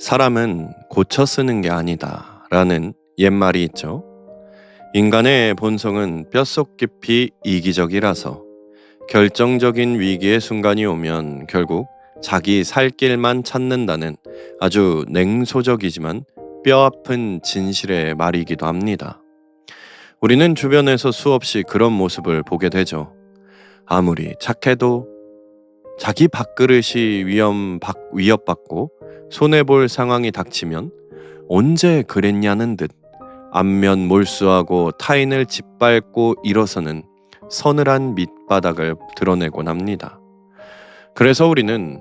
사람은 고쳐 쓰는 게 아니다 라는 옛말이 있죠. 인간의 본성은 뼛속 깊이 이기적이라서 결정적인 위기의 순간이 오면 결국 자기 살 길만 찾는다는 아주 냉소적이지만 뼈아픈 진실의 말이기도 합니다. 우리는 주변에서 수없이 그런 모습을 보게 되죠. 아무리 착해도 자기 밥그릇이 위협받고 손해볼 상황이 닥치면 언제 그랬냐는 듯 안면 몰수하고 타인을 짓밟고 일어서는 서늘한 밑바닥을 드러내곤 합니다. 그래서 우리는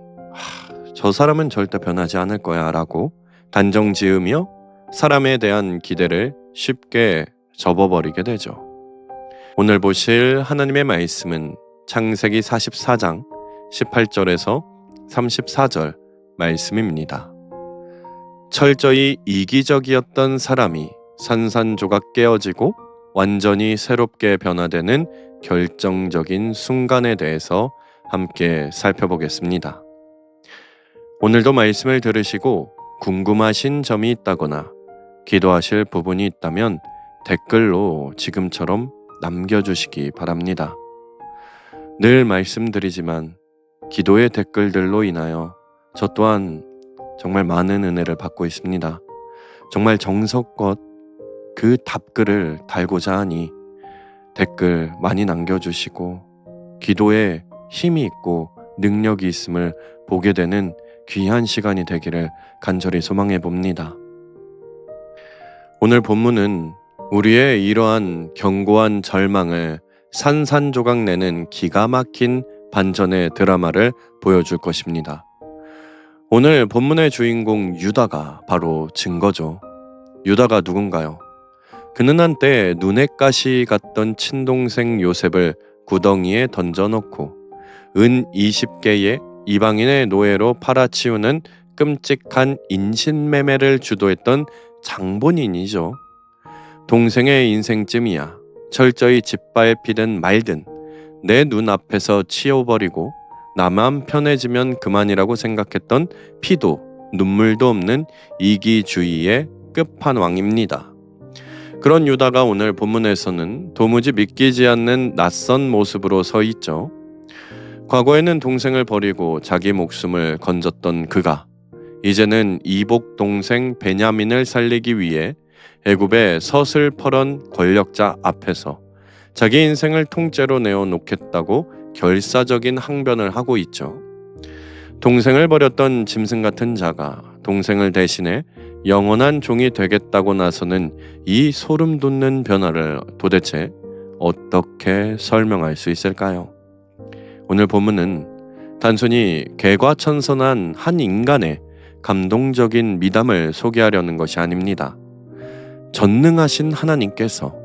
저 사람은 절대 변하지 않을 거야 라고 단정 지으며 사람에 대한 기대를 쉽게 접어버리게 되죠. 오늘 보실 하나님의 말씀은 창세기 44장 18절에서 34절 말씀입니다. 철저히 이기적이었던 사람이 산산조각 깨어지고 완전히 새롭게 변화되는 결정적인 순간에 대해서 함께 살펴보겠습니다. 오늘도 말씀을 들으시고 궁금하신 점이 있다거나 기도하실 부분이 있다면 댓글로 지금처럼 남겨주시기 바랍니다. 늘 말씀드리지만 기도의 댓글들로 인하여 저 또한 정말 많은 은혜를 받고 있습니다. 정말 정성껏 그 답글을 달고자 하니 댓글 많이 남겨주시고 기도에 힘이 있고 능력이 있음을 보게 되는 귀한 시간이 되기를 간절히 소망해 봅니다. 오늘 본문은 우리의 이러한 견고한 절망을 산산조각 내는 기가 막힌 반전의 드라마를 보여줄 것입니다. 오늘 본문의 주인공 유다가 바로 증거죠. 유다가 누군가요? 그는 한때 눈엣 가시 같던 친동생 요셉을 구덩이에 던져놓고 은 20개의 이방인의 노예로 팔아치우는 끔찍한 인신매매를 주도했던 장본인이죠. 동생의 인생쯤이야 철저히 짓밟히든 말든 내 눈앞에서 치워버리고 나만 편해지면 그만이라고 생각했던 피도 눈물도 없는 이기주의의 끝판왕입니다. 그런 유다가 오늘 본문에서는 도무지 믿기지 않는 낯선 모습으로 서 있죠. 과거에는 동생을 버리고 자기 목숨을 건졌던 그가 이제는 이복 동생 베냐민을 살리기 위해 애굽의 서슬퍼런 권력자 앞에서 자기 인생을 통째로 내어놓겠다고 결사적인 항변을 하고 있죠. 동생을 버렸던 짐승 같은 자가 동생을 대신해 영원한 종이 되겠다고 나서는 이 소름 돋는 변화를 도대체 어떻게 설명할 수 있을까요? 오늘 본문은 단순히 개과천선한 한 인간의 감동적인 미담을 소개하려는 것이 아닙니다. 전능하신 하나님께서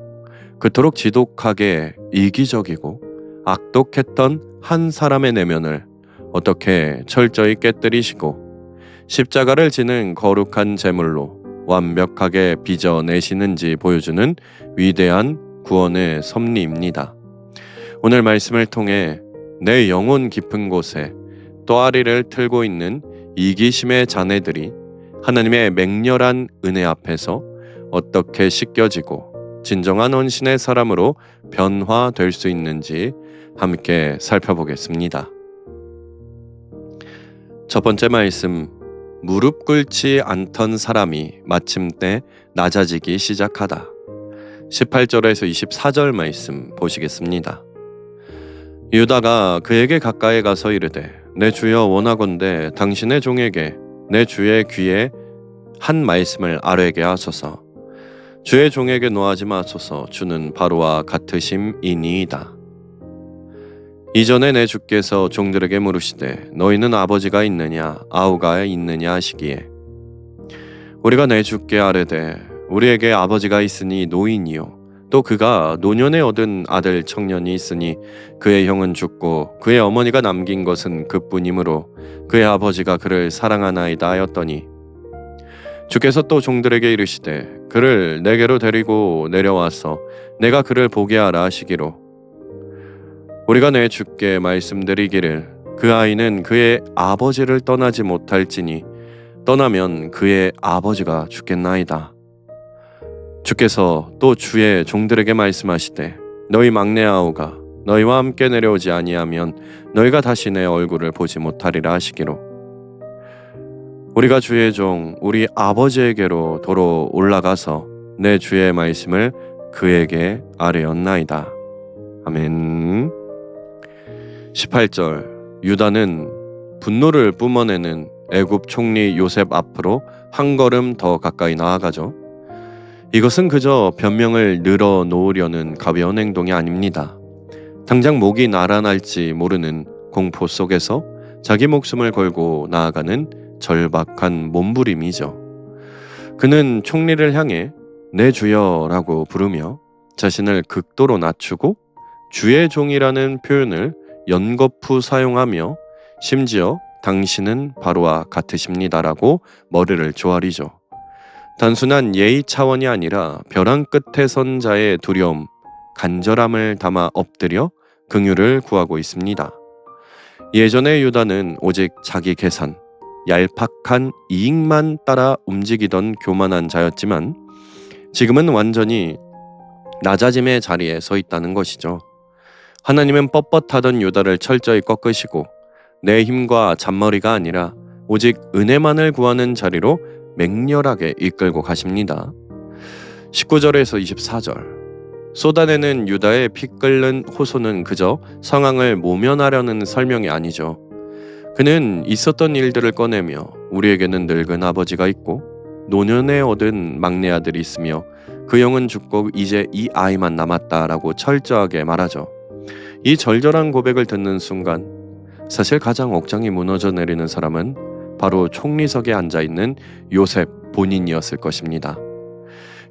그토록 지독하게 이기적이고 악독했던 한 사람의 내면을 어떻게 철저히 깨뜨리시고 십자가를 지는 거룩한 제물로 완벽하게 빚어내시는지 보여주는 위대한 구원의 섭리입니다. 오늘 말씀을 통해 내 영혼 깊은 곳에 또아리를 틀고 있는 이기심의 자네들이 하나님의 맹렬한 은혜 앞에서 어떻게 씻겨지고 진정한 헌신의 사람으로 변화될 수 있는지 함께 살펴보겠습니다. 첫 번째 말씀, 무릎 꿇지 않던 사람이 마침내 낮아지기 시작하다. 18절에서 24절 말씀 보시겠습니다. 유다가 그에게 가까이 가서 이르되 내 주여 원하건대 당신의 종에게 내 주의 귀에 한 말씀을 아뢰게 하소서. 주의 종에게 노하지 마소서. 주는 바로와 같으심이니이다. 이전에 내 주께서 종들에게 물으시되 너희는 아버지가 있느냐 아우가 있느냐 하시기에 우리가 내 주께 아뢰되 우리에게 아버지가 있으니 노인이요 또 그가 노년에 얻은 아들 청년이 있으니 그의 형은 죽고 그의 어머니가 남긴 것은 그뿐이므로 그의 아버지가 그를 사랑하나이다 하였더니 주께서 또 종들에게 이르시되 그를 내게로 데리고 내려와서 내가 그를 보게 하라 하시기로 우리가 내 주께 말씀드리기를 그 아이는 그의 아버지를 떠나지 못할지니 떠나면 그의 아버지가 죽겠나이다. 주께서 또 주의 종들에게 말씀하시되 너희 막내 아우가 너희와 함께 내려오지 아니하면 너희가 다시 내 얼굴을 보지 못하리라 하시기로 우리가 주의 종 우리 아버지에게로 도로 올라가서 내 주의 말씀을 그에게 아뢰었나이다. 아멘. 18절 유다는 분노를 뿜어내는 애굽 총리 요셉 앞으로 한 걸음 더 가까이 나아가죠. 이것은 그저 변명을 늘어놓으려는 가벼운 행동이 아닙니다. 당장 목이 날아날지 모르는 공포 속에서 자기 목숨을 걸고 나아가는 절박한 몸부림이죠. 그는 총리를 향해 내 주여라고 부르며 자신을 극도로 낮추고 주의 종이라는 표현을 연거푸 사용하며 심지어 당신은 바로와 같으십니다라고 머리를 조아리죠. 단순한 예의 차원이 아니라 벼랑 끝에 선 자의 두려움, 간절함을 담아 엎드려 긍휼을 구하고 있습니다. 예전의 유다는 오직 자기 계산, 얄팍한 이익만 따라 움직이던 교만한 자였지만 지금은 완전히 낮아짐의 자리에 서 있다는 것이죠. 하나님은 뻣뻣하던 유다를 철저히 꺾으시고 내 힘과 잔머리가 아니라 오직 은혜만을 구하는 자리로 맹렬하게 이끌고 가십니다. 19절에서 24절 쏟아내는 유다의 피 끓는 호소는 그저 상황을 모면하려는 설명이 아니죠. 그는 있었던 일들을 꺼내며 우리에게는 늙은 아버지가 있고 노년에 얻은 막내 아들이 있으며 그 영은 죽고 이제 이 아이만 남았다라고 철저하게 말하죠. 이 절절한 고백을 듣는 순간 사실 가장 억장이 무너져 내리는 사람은 바로 총리석에 앉아있는 요셉 본인이었을 것입니다.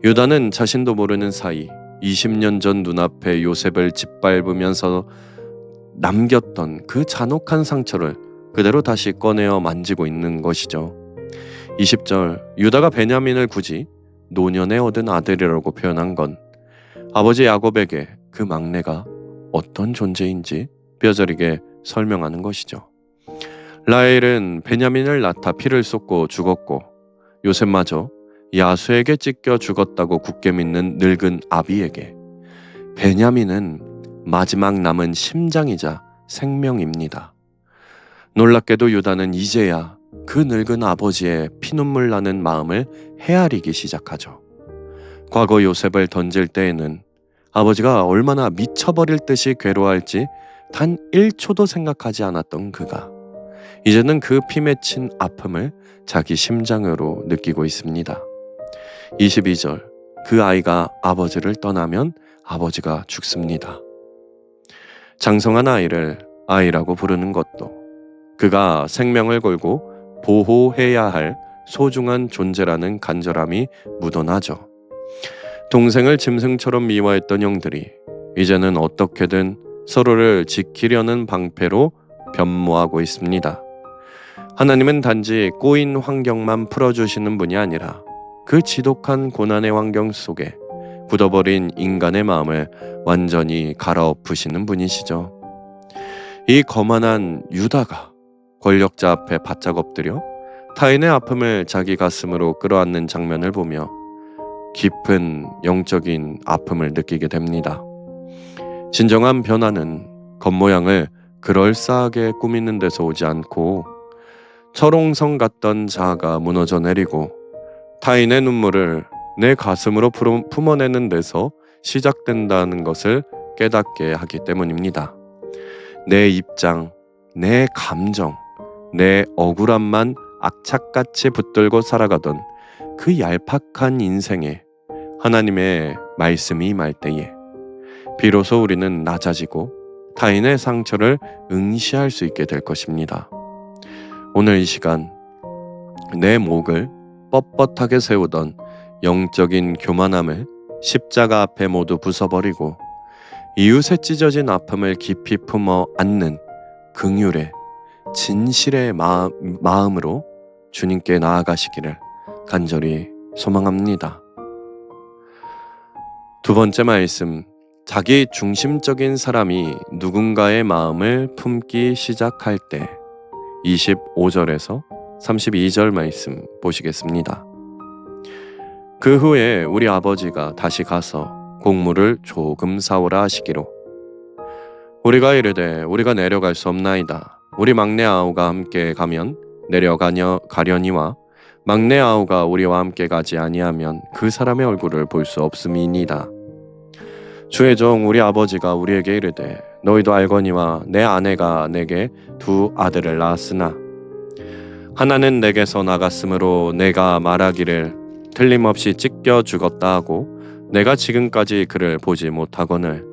유다는 자신도 모르는 사이 20년 전 눈앞에 요셉을 짓밟으면서 남겼던 그 잔혹한 상처를 그대로 다시 꺼내어 만지고 있는 것이죠. 20절 유다가 베냐민을 굳이 노년에 얻은 아들이라고 표현한 건 아버지 야곱에게 그 막내가 어떤 존재인지 뼈저리게 설명하는 것이죠. 라헬은 베냐민을 낳다 피를 쏟고 죽었고 요셉마저 야수에게 찢겨 죽었다고 굳게 믿는 늙은 아비에게 베냐민은 마지막 남은 심장이자 생명입니다. 놀랍게도 유다는 이제야 그 늙은 아버지의 피눈물 나는 마음을 헤아리기 시작하죠. 과거 요셉을 던질 때에는 아버지가 얼마나 미쳐버릴 듯이 괴로워할지 단 1초도 생각하지 않았던 그가 이제는 그 피 맺힌 아픔을 자기 심장으로 느끼고 있습니다. 22절 그 아이가 아버지를 떠나면 아버지가 죽습니다. 장성한 아이를 아이라고 부르는 것도 그가 생명을 걸고 보호해야 할 소중한 존재라는 간절함이 묻어나죠. 동생을 짐승처럼 미워했던 형들이 이제는 어떻게든 서로를 지키려는 방패로 변모하고 있습니다. 하나님은 단지 꼬인 환경만 풀어주시는 분이 아니라 그 지독한 고난의 환경 속에 굳어버린 인간의 마음을 완전히 갈아엎으시는 분이시죠. 이 거만한 유다가 권력자 앞에 바짝 엎드려 타인의 아픔을 자기 가슴으로 끌어안는 장면을 보며 깊은 영적인 아픔을 느끼게 됩니다. 진정한 변화는 겉모양을 그럴싸하게 꾸미는 데서 오지 않고 철옹성 같던 자아가 무너져 내리고 타인의 눈물을 내 가슴으로 품어내는 데서 시작된다는 것을 깨닫게 하기 때문입니다. 내 입장, 내 감정, 내 억울함만 악착같이 붙들고 살아가던 그 얄팍한 인생에 하나님의 말씀이 임할 때에 비로소 우리는 낮아지고 타인의 상처를 응시할 수 있게 될 것입니다. 오늘 이 시간 내 목을 뻣뻣하게 세우던 영적인 교만함을 십자가 앞에 모두 부숴버리고 이웃의 찢어진 아픔을 깊이 품어 안는 긍휼의 진실의 마음으로 주님께 나아가시기를 간절히 소망합니다. 두 번째 말씀, 자기 중심적인 사람이 누군가의 마음을 품기 시작할 때 25절에서 32절 말씀 보시겠습니다. 그 후에 우리 아버지가 다시 가서 곡물을 조금 사오라 하시기로 우리가 이르되 우리가 내려갈 수 없나이다. 우리 막내 아우가 함께 가면 가려니와 막내 아우가 우리와 함께 가지 아니하면 그 사람의 얼굴을 볼 수 없음이니이다. 주의 종 우리 아버지가 우리에게 이르되 너희도 알거니와 내 아내가 내게 두 아들을 낳았으나 하나는 내게서 나갔으므로 내가 말하기를 틀림없이 찢겨 죽었다 하고 내가 지금까지 그를 보지 못하거늘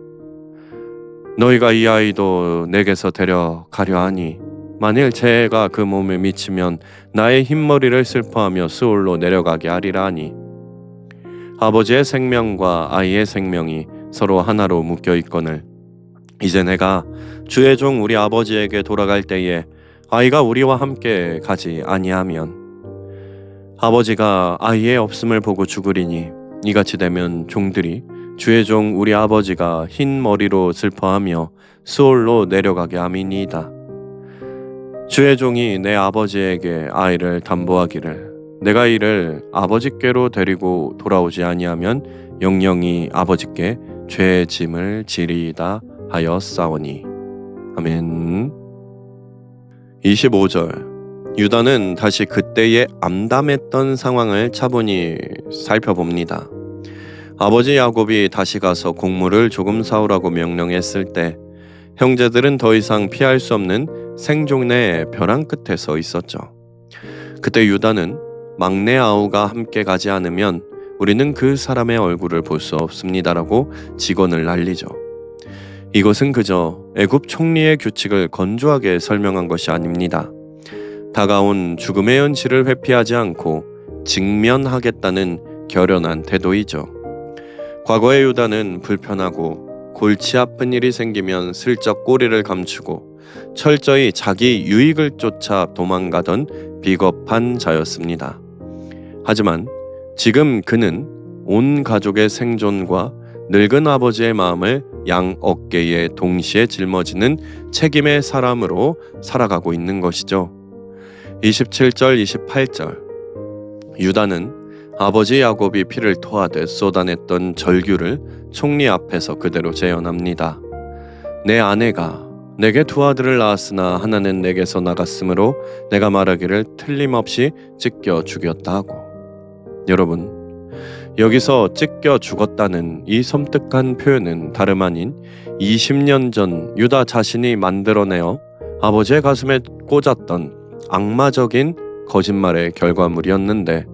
너희가 이 아이도 내게서 데려가려 하니 만일 재해가 그 몸에 미치면 나의 흰머리를 슬퍼하며 스올로 내려가게 하리라 하니 아버지의 생명과 아이의 생명이 서로 하나로 묶여 있거늘 이제 내가 주의 종 우리 아버지에게 돌아갈 때에 아이가 우리와 함께 가지 아니하면 아버지가 아이의 없음을 보고 죽으리니 이같이 되면 종들이 주의 종 우리 아버지가 흰 머리로 슬퍼하며 스올로 내려가게 함이니이다. 주의 종이 내 아버지에게 아이를 담보하기를 내가 이를 아버지께로 데리고 돌아오지 아니하면 영영이 아버지께 죄의 짐을 지리이다 하였사오니. 아멘. 25절 유다는 다시 그때의 암담했던 상황을 차분히 살펴봅니다. 아버지 야곱이 다시 가서 곡물을 조금 사오라고 명령했을 때 형제들은 더 이상 피할 수 없는 생존의 벼랑 끝에 서 있었죠. 그때 유다는 막내 아우가 함께 가지 않으면 우리는 그 사람의 얼굴을 볼 수 없습니다라고 직언을 날리죠. 이것은 그저 애굽 총리의 규칙을 건조하게 설명한 것이 아닙니다. 다가온 죽음의 현실을 회피하지 않고 직면하겠다는 결연한 태도이죠. 과거의 유다는 불편하고 골치 아픈 일이 생기면 슬쩍 꼬리를 감추고 철저히 자기 유익을 쫓아 도망가던 비겁한 자였습니다. 하지만 지금 그는 온 가족의 생존과 늙은 아버지의 마음을 양 어깨에 동시에 짊어지는 책임의 사람으로 살아가고 있는 것이죠. 27절 28절 유다는 아버지 야곱이 피를 토하듯 쏟아냈던 절규를 총리 앞에서 그대로 재현합니다. 내 아내가 내게 두 아들을 낳았으나 하나는 내게서 나갔으므로 내가 말하기를 틀림없이 찢겨 죽였다 하고. 여러분, 여기서 찢겨 죽었다는 이 섬뜩한 표현은 다름 아닌 20년 전 유다 자신이 만들어내어 아버지의 가슴에 꽂았던 악마적인 거짓말의 결과물이었는데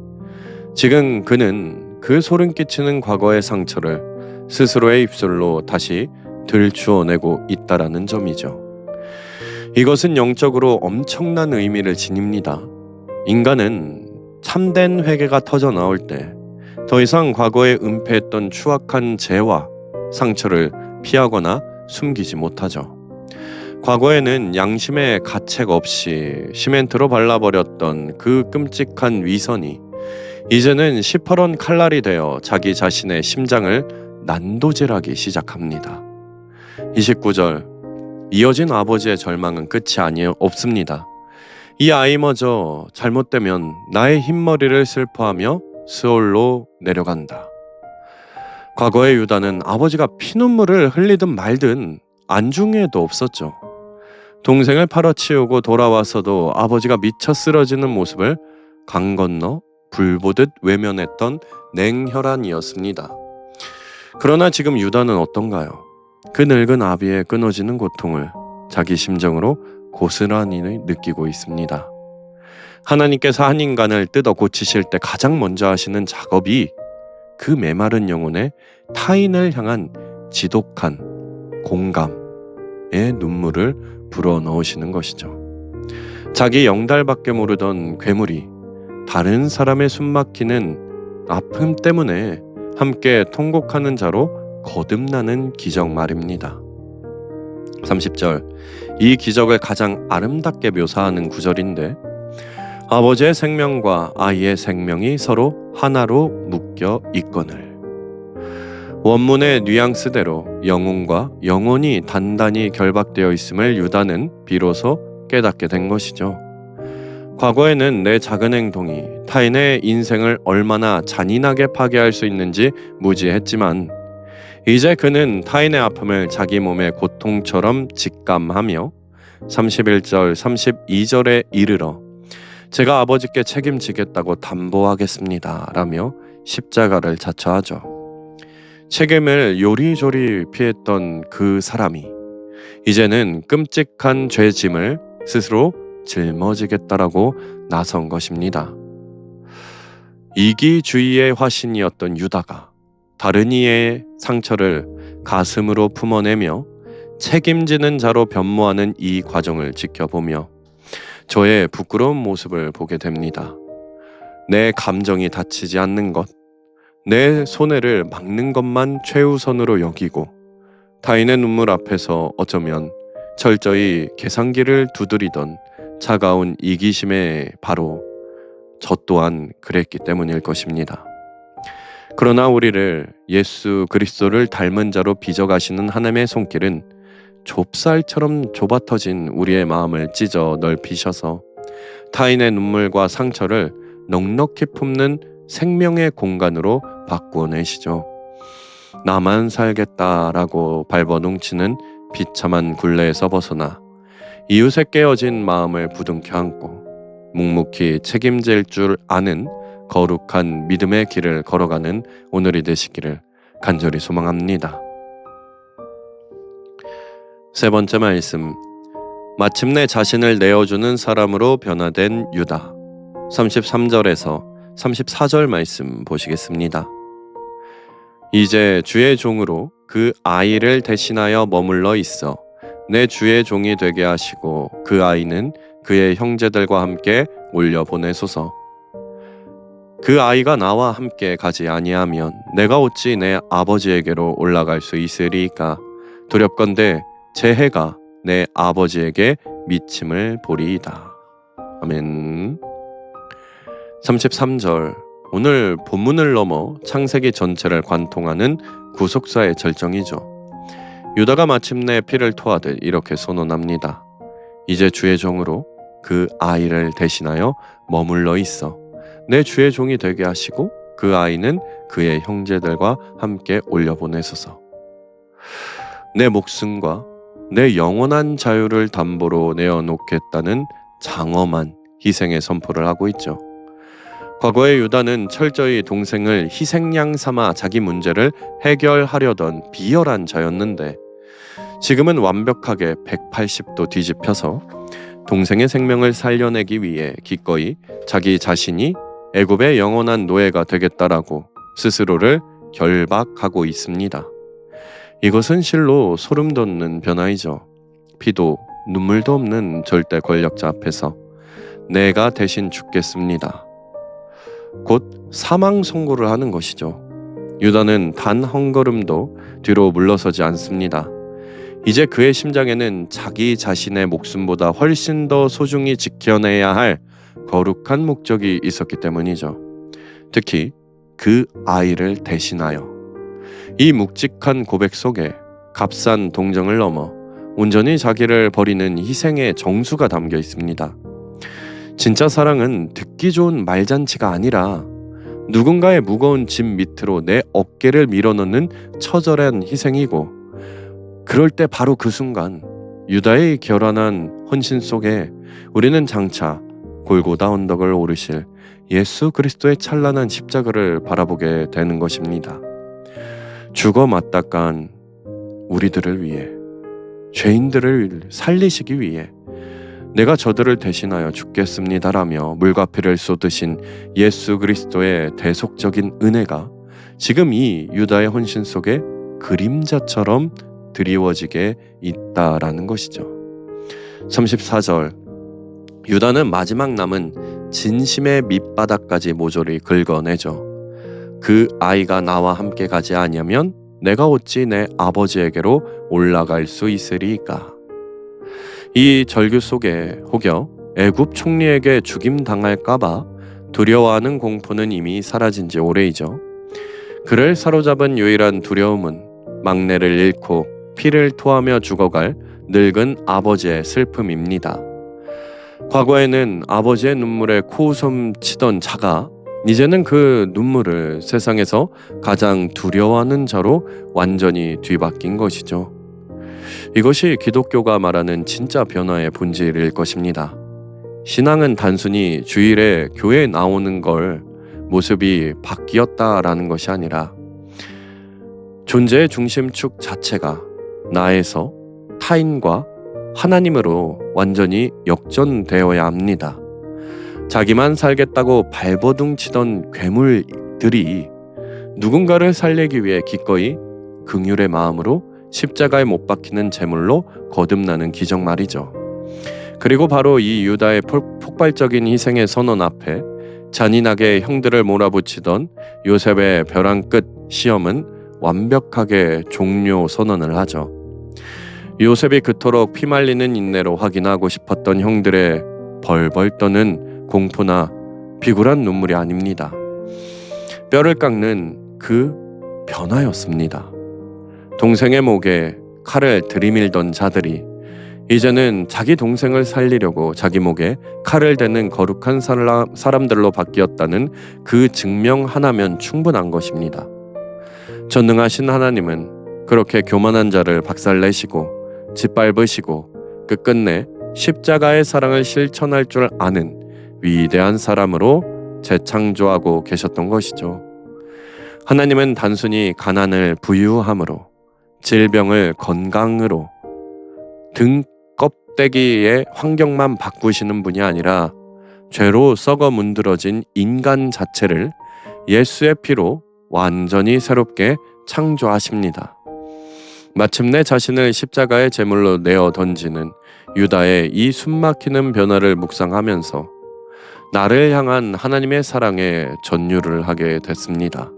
지금 그는 그 소름 끼치는 과거의 상처를 스스로의 입술로 다시 들추어내고 있다라는 점이죠. 이것은 영적으로 엄청난 의미를 지닙니다. 인간은 참된 회개가 터져 나올 때 더 이상 과거에 은폐했던 추악한 죄와 상처를 피하거나 숨기지 못하죠. 과거에는 양심의 가책 없이 시멘트로 발라버렸던 그 끔찍한 위선이 이제는 시퍼런 칼날이 되어 자기 자신의 심장을 난도질하기 시작합니다. 29절 이어진 아버지의 절망은 끝이 없습니다. 이 아이마저 잘못되면 나의 흰머리를 슬퍼하며 스올로 내려간다. 과거의 유다는 아버지가 피눈물을 흘리든 말든 안중에도 없었죠. 동생을 팔아치우고 돌아와서도 아버지가 미쳐 쓰러지는 모습을 강 건너 불보듯 외면했던 냉혈한이었습니다. 그러나 지금 유다는 어떤가요? 그 늙은 아비의 끊어지는 고통을 자기 심정으로 고스란히 느끼고 있습니다. 하나님께서 한 인간을 뜯어 고치실 때 가장 먼저 하시는 작업이 그 메마른 영혼에 타인을 향한 지독한 공감의 눈물을 불어넣으시는 것이죠. 자기 영달밖에 모르던 괴물이 다른 사람의 숨막히는 아픔 때문에 함께 통곡하는 자로 거듭나는 기적 말입니다. 30절 이 기적을 가장 아름답게 묘사하는 구절인데 아버지의 생명과 아이의 생명이 서로 하나로 묶여 있거늘. 원문의 뉘앙스대로 영혼과 영혼이 단단히 결박되어 있음을 유다는 비로소 깨닫게 된 것이죠. 과거에는 내 작은 행동이 타인의 인생을 얼마나 잔인하게 파괴할 수 있는지 무지했지만 이제 그는 타인의 아픔을 자기 몸의 고통처럼 직감하며 31절, 32절에 이르러 제가 아버지께 책임지겠다고 담보하겠습니다 라며 십자가를 자처하죠. 책임을 요리조리 피했던 그 사람이 이제는 끔찍한 죄짐을 스스로 짊어지겠다라고 나선 것입니다. 이기주의의 화신이었던 유다가 다른 이의 상처를 가슴으로 품어내며 책임지는 자로 변모하는 이 과정을 지켜보며 저의 부끄러운 모습을 보게 됩니다. 내 감정이 다치지 않는 것, 내 손해를 막는 것만 최우선으로 여기고 타인의 눈물 앞에서 어쩌면 철저히 계산기를 두드리던 차가운 이기심에 바로 저 또한 그랬기 때문일 것입니다. 그러나 우리를 예수 그리스도를 닮은 자로 빚어가시는 하나님의 손길은 좁쌀처럼 좁아터진 우리의 마음을 찢어 넓히셔서 타인의 눈물과 상처를 넉넉히 품는 생명의 공간으로 바꾸어 내시죠. 나만 살겠다라고 발버둥치는 비참한 굴레에서 벗어나 이웃의 깨어진 마음을 부둥켜 안고 묵묵히 책임질 줄 아는 거룩한 믿음의 길을 걸어가는 오늘이 되시기를 간절히 소망합니다. 세 번째 말씀, 마침내 자신을 내어주는 사람으로 변화된 유다. 33절에서 34절 말씀 보시겠습니다. 이제 주의 종으로 그 아이를 대신하여 머물러 있어 내 주의 종이 되게 하시고 그 아이는 그의 형제들과 함께 올려보내소서. 그 아이가 나와 함께 가지 아니하면 내가 어찌 내 아버지에게로 올라갈 수 있으리이까. 두렵건대 제 해가 내 아버지에게 미침을 보리이다. 아멘. 33절, 오늘 본문을 넘어 창세기 전체를 관통하는 구속사의 절정이죠. 유다가 마침내 피를 토하듯 이렇게 선언합니다. 이제 주의 종으로 그 아이를 대신하여 머물러 있어 내 주의 종이 되게 하시고 그 아이는 그의 형제들과 함께 올려보내소서. 내 목숨과 내 영원한 자유를 담보로 내어놓겠다는 장엄한 희생의 선포를 하고 있죠. 과거의 유다는 철저히 동생을 희생양 삼아 자기 문제를 해결하려던 비열한 자였는데 지금은 완벽하게 180도 뒤집혀서 동생의 생명을 살려내기 위해 기꺼이 자기 자신이 애굽의 영원한 노예가 되겠다라고 스스로를 결박하고 있습니다. 이것은 실로 소름 돋는 변화이죠. 피도 눈물도 없는 절대 권력자 앞에서 내가 대신 죽겠습니다. 곧 사망 선고를 하는 것이죠. 유다는 단 한 걸음도 뒤로 물러서지 않습니다. 이제 그의 심장에는 자기 자신의 목숨보다 훨씬 더 소중히 지켜내야 할 거룩한 목적이 있었기 때문이죠. 특히 그 아이를 대신하여. 이 묵직한 고백 속에 값싼 동정을 넘어 온전히 자기를 버리는 희생의 정수가 담겨 있습니다. 진짜 사랑은 듣기 좋은 말잔치가 아니라 누군가의 무거운 짐 밑으로 내 어깨를 밀어넣는 처절한 희생이고, 그럴 때 바로 그 순간 유다의 결연한 헌신 속에 우리는 장차 골고다 언덕을 오르실 예수 그리스도의 찬란한 십자가를 바라보게 되는 것입니다. 죽어 맞닥간 우리들을 위해, 죄인들을 살리시기 위해 내가 저들을 대신하여 죽겠습니다라며 물과 피를 쏟으신 예수 그리스도의 대속적인 은혜가 지금 이 유다의 헌신 속에 그림자처럼 드리워지게 있다라는 것이죠. 34절, 유다는 마지막 남은 진심의 밑바닥까지 모조리 긁어내죠. 그 아이가 나와 함께 가지 아니하면 내가 어찌 내 아버지에게로 올라갈 수 있으리이까. 이 절규 속에 혹여 애굽 총리에게 죽임당할까봐 두려워하는 공포는 이미 사라진 지 오래이죠. 그를 사로잡은 유일한 두려움은 막내를 잃고 피를 토하며 죽어갈 늙은 아버지의 슬픔입니다. 과거에는 아버지의 눈물에 코웃음 치던 자가 이제는 그 눈물을 세상에서 가장 두려워하는 자로 완전히 뒤바뀐 것이죠. 이것이 기독교가 말하는 진짜 변화의 본질일 것입니다. 신앙은 단순히 주일에 교회에 나오는 걸 모습이 바뀌었다라는 것이 아니라 존재의 중심축 자체가 나에서 타인과 하나님으로 완전히 역전되어야 합니다. 자기만 살겠다고 발버둥 치던 괴물들이 누군가를 살리기 위해 기꺼이 긍휼의 마음으로 십자가에 못 박히는 제물로 거듭나는 기적 말이죠. 그리고 바로 이 유다의 폭발적인 희생의 선언 앞에 잔인하게 형들을 몰아붙이던 요셉의 벼랑 끝 시험은 완벽하게 종료 선언을 하죠. 요셉이 그토록 피말리는 인내로 확인하고 싶었던 형들의 벌벌 떠는 공포나 비굴한 눈물이 아닙니다. 뼈를 깎는 그 변화였습니다. 동생의 목에 칼을 들이밀던 자들이 이제는 자기 동생을 살리려고 자기 목에 칼을 대는 거룩한 사람들로 바뀌었다는 그 증명 하나면 충분한 것입니다. 전능하신 하나님은 그렇게 교만한 자를 박살내시고 짓밟으시고 끝끝내 십자가의 사랑을 실천할 줄 아는 위대한 사람으로 재창조하고 계셨던 것이죠. 하나님은 단순히 가난을 부유함으로, 질병을 건강으로, 등 껍데기의 환경만 바꾸시는 분이 아니라 죄로 썩어 문드러진 인간 자체를 예수의 피로 완전히 새롭게 창조하십니다. 마침내 자신을 십자가의 제물로 내어 던지는 유다의 이 숨막히는 변화를 묵상하면서 나를 향한 하나님의 사랑에 전율을 하게 됐습니다.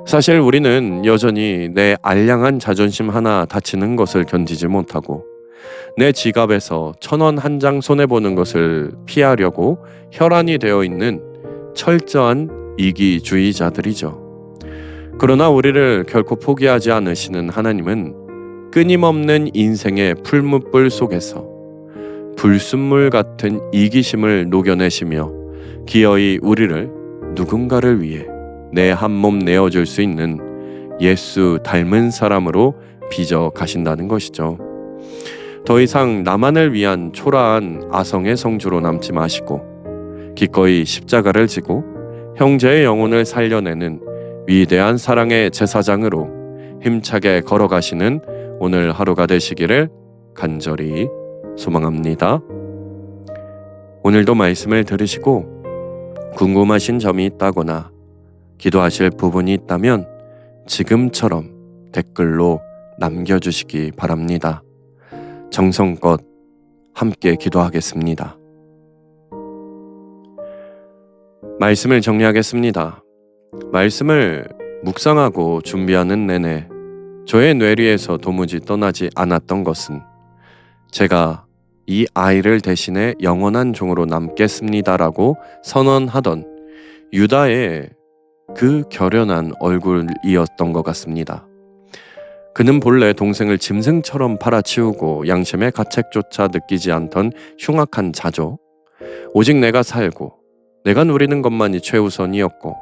사실 우리는 여전히 내 알량한 자존심 하나 다치는 것을 견디지 못하고 내 지갑에서 1,000원 한 장 손해보는 것을 피하려고 혈안이 되어 있는 철저한 이기주의자들이죠. 그러나 우리를 결코 포기하지 않으시는 하나님은 끊임없는 인생의 풀무불 속에서 불순물 같은 이기심을 녹여내시며 기어이 우리를 누군가를 위해 내 한 몸 내어줄 수 있는 예수 닮은 사람으로 빚어 가신다는 것이죠. 더 이상 나만을 위한 초라한 아성의 성주로 남지 마시고 기꺼이 십자가를 지고 형제의 영혼을 살려내는 위대한 사랑의 제사장으로 힘차게 걸어가시는 오늘 하루가 되시기를 간절히 소망합니다. 오늘도 말씀을 들으시고 궁금하신 점이 있다거나 기도하실 부분이 있다면 지금처럼 댓글로 남겨주시기 바랍니다. 정성껏 함께 기도하겠습니다. 말씀을 정리하겠습니다. 말씀을 묵상하고 준비하는 내내 저의 뇌리에서 도무지 떠나지 않았던 것은 제가 이 아이를 대신해 영원한 종으로 남겠습니다라고 선언하던 유다의 그 결연한 얼굴이었던 것 같습니다. 그는 본래 동생을 짐승처럼 팔아치우고 양심의 가책조차 느끼지 않던 흉악한 자죠. 오직 내가 살고 내가 누리는 것만이 최우선이었고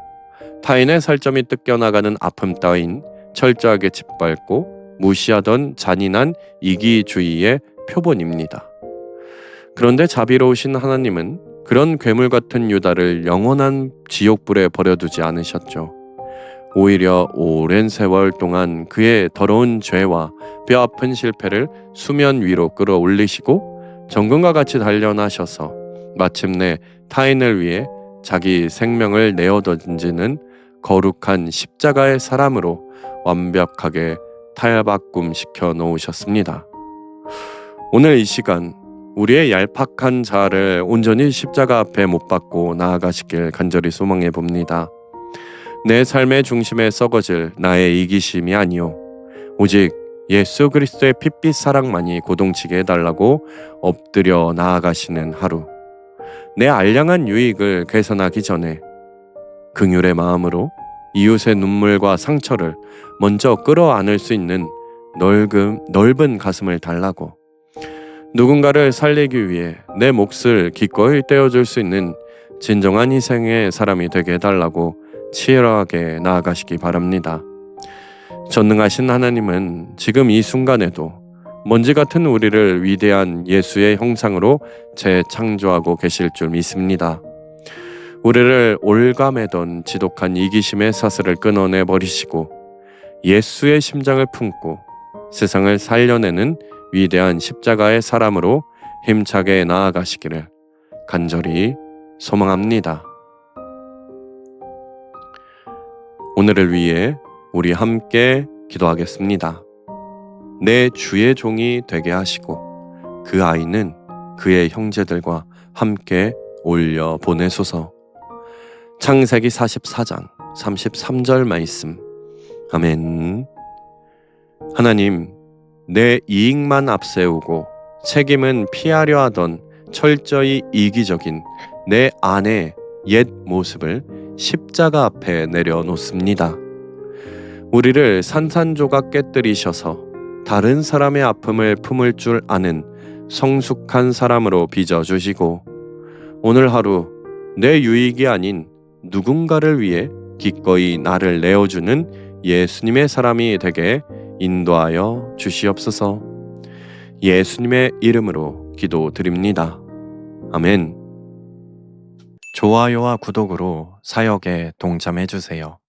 타인의 살점이 뜯겨나가는 아픔 따윈 철저하게 짓밟고 무시하던 잔인한 이기주의의 표본입니다. 그런데 자비로우신 하나님은 그런 괴물 같은 유다를 영원한 지옥불에 버려두지 않으셨죠. 오히려 오랜 세월 동안 그의 더러운 죄와 뼈아픈 실패를 수면 위로 끌어올리시고 정금과 같이 단련하셔서 마침내 타인을 위해 자기 생명을 내어 던지는 거룩한 십자가의 사람으로 완벽하게 탈바꿈시켜 놓으셨습니다. 오늘 이 시간 우리의 얄팍한 자아를 온전히 십자가 앞에 못 박고 나아가시길 간절히 소망해 봅니다. 내 삶의 중심에 썩어질 나의 이기심이 아니요 오직 예수 그리스도의 핏빛 사랑만이 고동치게 해달라고 엎드려 나아가시는 하루, 내 알량한 유익을 개선하기 전에 긍휼의 마음으로 이웃의 눈물과 상처를 먼저 끌어안을 수 있는 넓은 가슴을 달라고, 누군가를 살리기 위해 내 몫을 기꺼이 떼어줄 수 있는 진정한 희생의 사람이 되게 해달라고 치열하게 나아가시기 바랍니다. 전능하신 하나님은 지금 이 순간에도 먼지 같은 우리를 위대한 예수의 형상으로 재창조하고 계실 줄 믿습니다. 우리를 올가매던 지독한 이기심의 사슬을 끊어내 버리시고 예수의 심장을 품고 세상을 살려내는 위대한 십자가의 사람으로 힘차게 나아가시기를 간절히 소망합니다. 오늘을 위해 우리 함께 기도하겠습니다. 내 주의 종이 되게 하시고 그 아이는 그의 형제들과 함께 올려 보내소서. 창세기 44장 33절 말씀. 아멘. 하나님, 내 이익만 앞세우고 책임은 피하려 하던 철저히 이기적인 내 안의 옛 모습을 십자가 앞에 내려놓습니다. 우리를 산산조각 깨뜨리셔서 다른 사람의 아픔을 품을 줄 아는 성숙한 사람으로 빚어주시고 오늘 하루 내 유익이 아닌 누군가를 위해 기꺼이 나를 내어주는 예수님의 사람이 되게 인도하여 주시옵소서. 예수님의 이름으로 기도드립니다. 아멘. 좋아요와 구독으로 사역에 동참해 주세요.